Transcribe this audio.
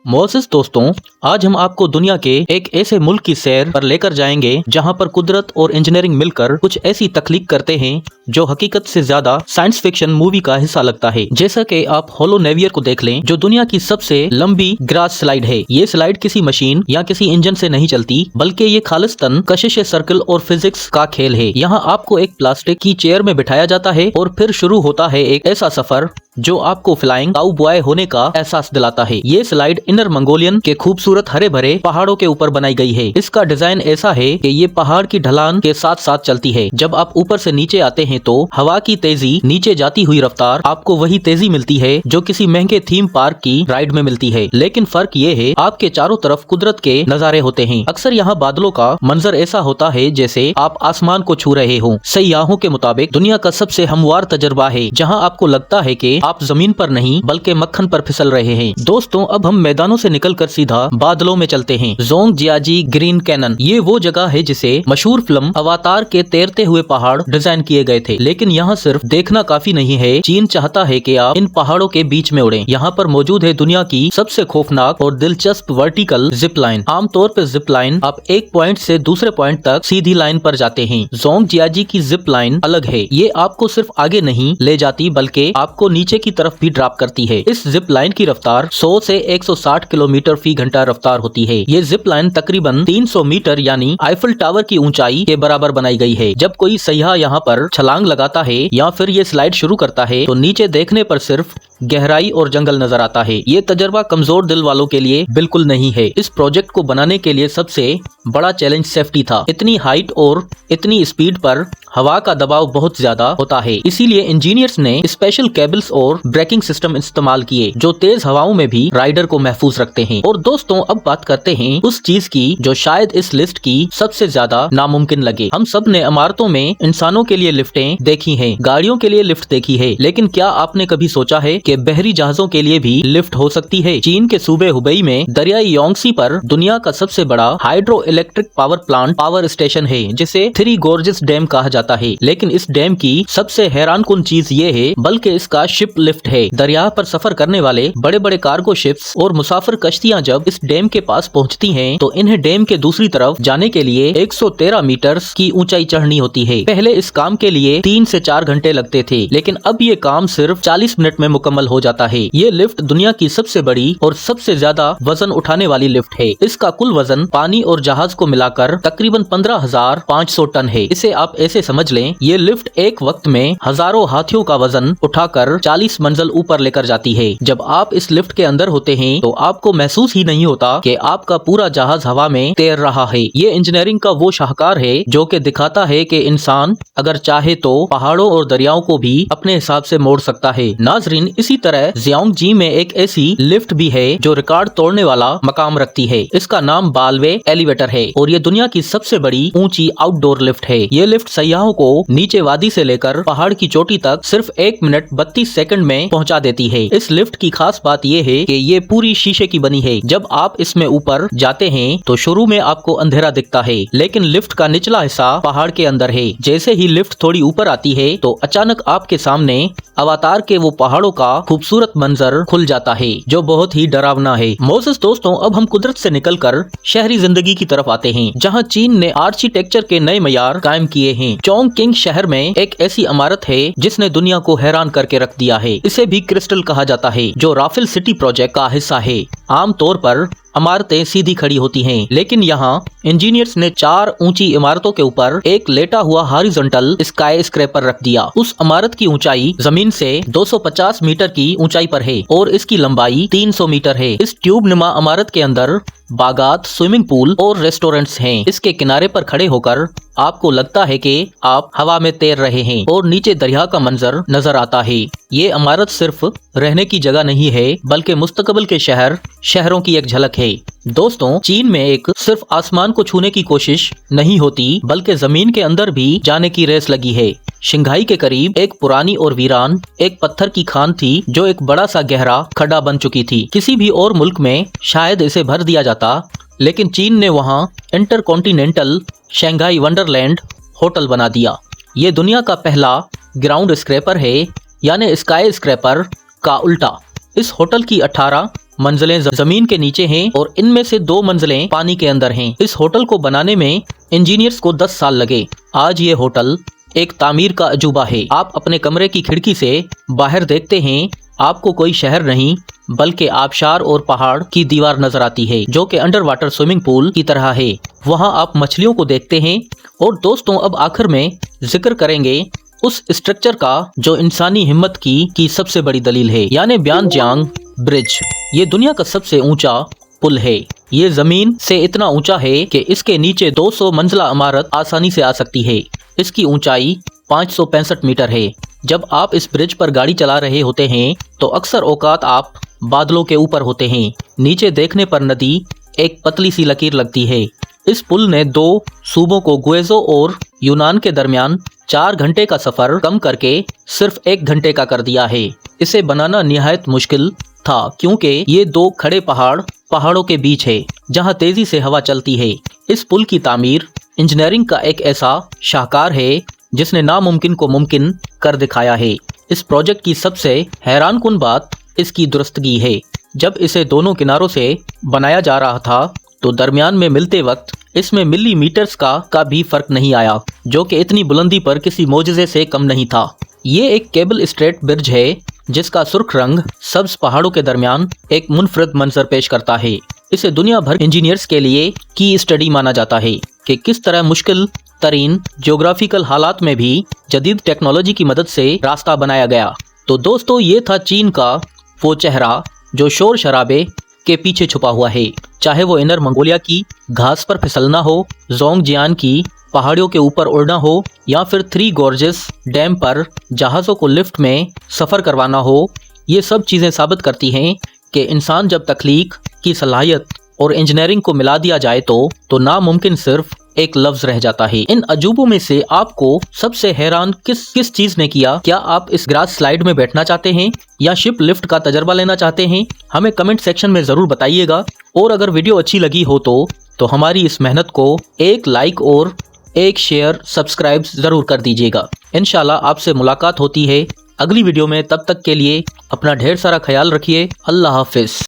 Moses दोस्तों, आज हम आपको दुनिया के एक ऐसे मुल्क की सैर पर लेकर जाएंगे जहां पर कुदरत और इंजीनियरिंग मिलकर कुछ ऐसी तख्लीक करते हैं जो हकीकत से ज्यादा साइंस फिक्शन मूवी का हिस्सा लगता है। जैसा कि आप होलो नेवियर को देख लें, जो दुनिया की सबसे लंबी ग्रास स्लाइड है। ये स्लाइड किसी मशीन या किसी इंजन से नहीं चलती, बल्कि ये खालिस्तान कशिश सर्कल और फिजिक्स का खेल है। यहाँ आपको एक प्लास्टिक की चेयर में बिठाया जाता है और फिर शुरू होता है एक ऐसा सफर जो आपको फ्लाइंग काउबॉय होने का एहसास दिलाता है। ये स्लाइड इनर मंगोलियन के खूबसूरत हरे भरे पहाड़ों के ऊपर बनाई गई है। इसका डिजाइन ऐसा है कि ये पहाड़ की ढलान के साथ साथ चलती है। जब आप ऊपर से नीचे आते हैं तो हवा की तेजी, नीचे जाती हुई रफ्तार, आपको वही तेजी मिलती है जो किसी महंगे थीम पार्क की राइड में मिलती है। लेकिन फर्क ये है, आपके चारों तरफ कुदरत के नजारे होते हैं। अक्सर यहाँ बादलों का मंजर ऐसा होता है जैसे आप आसमान को छू रहे हो। सयाहों के मुताबिक दुनिया का सबसे हमवार तजर्बा है, जहाँ आपको लगता है कि आप जमीन पर नहीं बल्कि मक्खन पर फिसल रहे हैं। दोस्तों, अब हम मैदानों से निकलकर सीधा बादलों में चलते हैं। जोंगजियाजी ग्रीन कैनन, ये वो जगह है जिसे मशहूर फिल्म अवतार के तैरते हुए पहाड़ डिजाइन किए गए थे। लेकिन यहाँ सिर्फ देखना काफी नहीं है, चीन चाहता है कि आप इन पहाड़ों के बीच में उड़ें। यहाँ पर मौजूद है दुनिया की सबसे खौफनाक और दिलचस्प वर्टिकल जिप लाइन। आमतौर पर जिप लाइन आप एक पॉइंट से दूसरे पॉइंट तक सीधी लाइन पर जाते हैं। जोंगजियाजी की जिप लाइन अलग है। ये आपको सिर्फ आगे नहीं ले जाती बल्कि आपको नीचे की तरफ भी ड्रॉप करती है। इस जिप लाइन की रफ्तार 100 से 160 किलोमीटर फी घंटा रफ्तार होती है। ये जिप लाइन तकरीबन 300 मीटर यानी आईफल टावर की ऊंचाई के बराबर बनाई गई है। जब कोई सयाह यहाँ पर छलांग लगाता है या फिर ये स्लाइड शुरू करता है तो नीचे देखने पर सिर्फ गहराई और जंगल नजर आता है। ये तजर्बा कमजोर दिल वालों के लिए बिल्कुल नहीं है। इस प्रोजेक्ट को बनाने के लिए सबसे बड़ा चैलेंज सेफ्टी था। इतनी हाइट और इतनी स्पीड पर हवा का दबाव बहुत ज्यादा होता है, इसीलिए इंजीनियर्स ने स्पेशल केबल्स और ब्रेकिंग सिस्टम इस्तेमाल किए जो तेज हवाओं में भी राइडर को महफूज रखते हैं। और दोस्तों, अब बात करते हैं उस चीज की जो शायद इस लिस्ट की सबसे ज्यादा नामुमकिन लगे। हम सब ने इमारतों में इंसानों के लिए लिफ्टें देखी हैं, गाड़ियों के लिए लिफ्ट देखी है, लेकिन क्या आपने कभी सोचा है कि बहरी जहाजों के लिए भी लिफ्ट हो सकती है? चीन के सूबे हुबई में दरियाई योंगसी पर दुनिया का सबसे बड़ा hydro electric power plant power station है, जिसे थ्री गोर्जेस डैम कहा जाता है। लेकिन इस डैम की सबसे हैरानकुन चीज ये है, बल्कि इसका शिप लिफ्ट है। दरिया पर सफर करने वाले बड़े बड़े कार्गो शिप्स और मुसाफिर कश्तियां जब इस डैम के पास पहुंचती हैं, तो इन्हें डैम के दूसरी तरफ जाने के लिए 113 मीटर की ऊंचाई चढ़नी होती है। पहले इस काम के लिए 3 से 4 घंटे लगते थे, लेकिन अब ये काम सिर्फ 40 मिनट में मुकम्मल हो जाता है। ये लिफ्ट दुनिया की सबसे बड़ी और सबसे ज्यादा वजन उठाने वाली लिफ्ट है। इसका कुल वजन पानी और जहाज को मिलाकर तकरीबन 15,500 टन है। इसे आप ऐसे समझ लें, ये लिफ्ट एक वक्त में हजारों हाथियों का वजन उठाकर 40 मंजिल ऊपर लेकर जाती है। जब आप इस लिफ्ट के अंदर होते हैं तो आपको महसूस ही नहीं होता कि आपका पूरा जहाज हवा में तैर रहा है। ये इंजीनियरिंग का वो शाहकार है जो कि दिखाता है कि इंसान अगर चाहे तो पहाड़ों और दरियाओं को भी अपने हिसाब से मोड़ सकता है। नाजरीन, इसी तरह जियांगजी में एक ऐसी लिफ्ट भी है जो रिकॉर्ड तोड़ने वाला मकाम रखती है। इसका नाम बालवे एलिवेटर है और ये दुनिया की सबसे बड़ी ऊंची आउटडोर लिफ्ट है। ये लिफ्ट सयाहों को नीचे वादी से लेकर पहाड़ की चोटी तक सिर्फ 1 मिनट 32 सेकंड में पहुंचा देती है। इस लिफ्ट की खास बात ये है कि ये पूरी शीशे की बनी है। जब आप इसमें ऊपर जाते हैं तो शुरू में आपको अंधेरा दिखता है, लेकिन लिफ्ट का निचला हिस्सा पहाड़ के अंदर है। जैसे ही लिफ्ट थोड़ी ऊपर आती है तो अचानक आपके सामने अवतार के वो पहाड़ों का खूबसूरत मंजर खुल जाता है जो बहुत ही डरावना है। मोसेस दोस्तों, अब हम कुदरत से निकलकर शहरी जिंदगी की तरफ आते हैं, जहाँ चीन ने आर्किटेक्चर के नए मयार कायम किए हैं। चोंगकिंग शहर में एक ऐसी इमारत है जिसने दुनिया को हैरान करके रख दिया है। इसे भी क्रिस्टल कहा जाता है, जो राफेल सिटी प्रोजेक्ट का हिस्सा है। आमतौर पर इमारतें सीधी खड़ी होती हैं, लेकिन यहाँ इंजीनियर्स ने 4 ऊंची इमारतों के ऊपर एक लेटा हुआ हॉरिजॉन्टल स्काई स्क्रैपर रख दिया। उस इमारत की ऊंचाई जमीन से 250 मीटर की ऊंचाई पर है और इसकी लंबाई 300 मीटर है। इस ट्यूब नुमा इमारत के अंदर बागात, स्विमिंग पूल और रेस्टोरेंट्स हैं। इसके किनारे पर खड़े होकर आपको लगता है कि आप हवा में तैर रहे हैं और नीचे दरिया का मंजर नजर आता है। ये इमारत सिर्फ रहने की जगह नहीं है, बल्कि मुस्तकबिल के शहरों की एक झलक है। दोस्तों, चीन में एक सिर्फ आसमान को छूने की कोशिश नहीं होती, बल्कि जमीन के अंदर भी जाने की रेस लगी है। शिंघाई के करीब एक पुरानी और वीरान एक पत्थर की खान थी जो एक बड़ा सा गहरा खड्डा बन चुकी थी। किसी भी और मुल्क में शायद इसे भर दिया जाता, लेकिन चीन ने वहाँ इंटरकॉन्टिनेंटल शंघाई वंडरलैंड होटल बना दिया। ये दुनिया का पहला ग्राउंड स्क्रैपर है, यानी स्काई स्क्रैपर का उल्टा। इस होटल की 18 मंजिलें जमीन के नीचे हैं और इनमें से 2 मंजिलें पानी के अंदर हैं। इस होटल को बनाने में इंजीनियर्स को 10 साल लगे। आज ये होटल एक तामीर का अजूबा है। आप अपने कमरे की खिड़की से बाहर देखते हैं, आपको कोई शहर नहीं बल्कि आबशार और पहाड़ की दीवार नजर आती है जो कि अंडर वाटर स्विमिंग पूल की तरह है। वहाँ आप मछलियों को देखते हैं। और दोस्तों, अब आखिर में जिक्र करेंगे उस स्ट्रक्चर का जो इंसानी हिम्मत की सबसे बड़ी दलील है, यानी ब्यानजियांग ब्रिज। ये दुनिया का सबसे ऊंचा पुल है। ये जमीन से इतना ऊंचा है कि इसके नीचे 200 मंजिला इमारत आसानी से आ सकती है। इसकी ऊंचाई 565 मीटर है। जब आप इस ब्रिज पर गाड़ी चला रहे होते हैं तो अक्सर औकात आप बादलों के ऊपर होते हैं। नीचे देखने पर नदी एक पतली सी लकीर लगती है। इस पुल ने 2 सूबों को गुएजो और यूनान के दरमियान 4 घंटे का सफर कम करके सिर्फ 1 घंटे का कर दिया है। इसे बनाना निहायत मुश्किल था क्योंकि ये 2 खड़े पहाड़ों के बीच है जहां तेजी से हवा चलती है। इस पुल की तामीर इंजीनियरिंग का एक ऐसा शाहकार है जिसने नामुमकिन को मुमकिन कर दिखाया है। इस प्रोजेक्ट की सबसे हैरानकुन बात इसकी दुरुस्तगी है। जब इसे दोनों किनारों से बनाया जा रहा था तो दरमियान में मिलते वक्त इसमें मिलीमीटर्स का भी फर्क नहीं आया, जो कि इतनी बुलंदी पर किसी मोजज़े से कम नहीं था। ये एक केबल स्ट्रेट ब्रिज है जिसका सुर्ख रंग सब्ज पहाड़ों के दरमियान एक मुनफरद मंजर पेश करता है। इसे दुनिया भर इंजीनियर्स के लिए की स्टडी माना जाता है कि किस तरह मुश्किल तरीन ज्योग्राफिकल हालात में भी जदीद टेक्नोलॉजी की मदद से रास्ता बनाया गया। तो दोस्तों, ये था चीन का वो चेहरा जो शोर शराबे के पीछे छुपा हुआ है। चाहे वो इनर मंगोलिया की घास पर फिसलना हो, जोंगजियान की पहाड़ियों के ऊपर उड़ना हो, या फिर 3 गॉर्जेस डैम पर जहाज़ों को लिफ्ट में सफ़र करवाना हो, ये सब चीज़ें साबित करती हैं कि इंसान जब तख्लीक की सलाहियत और इंजीनियरिंग को मिला दिया जाए तो नामुमकिन सिर्फ एक लफ्ज रह जाता है। इन अजूबों में से आपको सबसे हैरान किस चीज ने किया? क्या आप इस ग्रास स्लाइड में बैठना चाहते हैं या शिप लिफ्ट का तजर्बा लेना चाहते हैं? हमें कमेंट सेक्शन में जरूर बताइएगा। और अगर वीडियो अच्छी लगी हो तो हमारी इस मेहनत को एक लाइक और एक शेयर सब्सक्राइब जरूर कर दीजिएगा। इंशाल्लाह आपसे मुलाकात होती है अगली वीडियो में। तब तक के लिए अपना ढेर सारा ख्याल रखिए। अल्लाह हाफिज।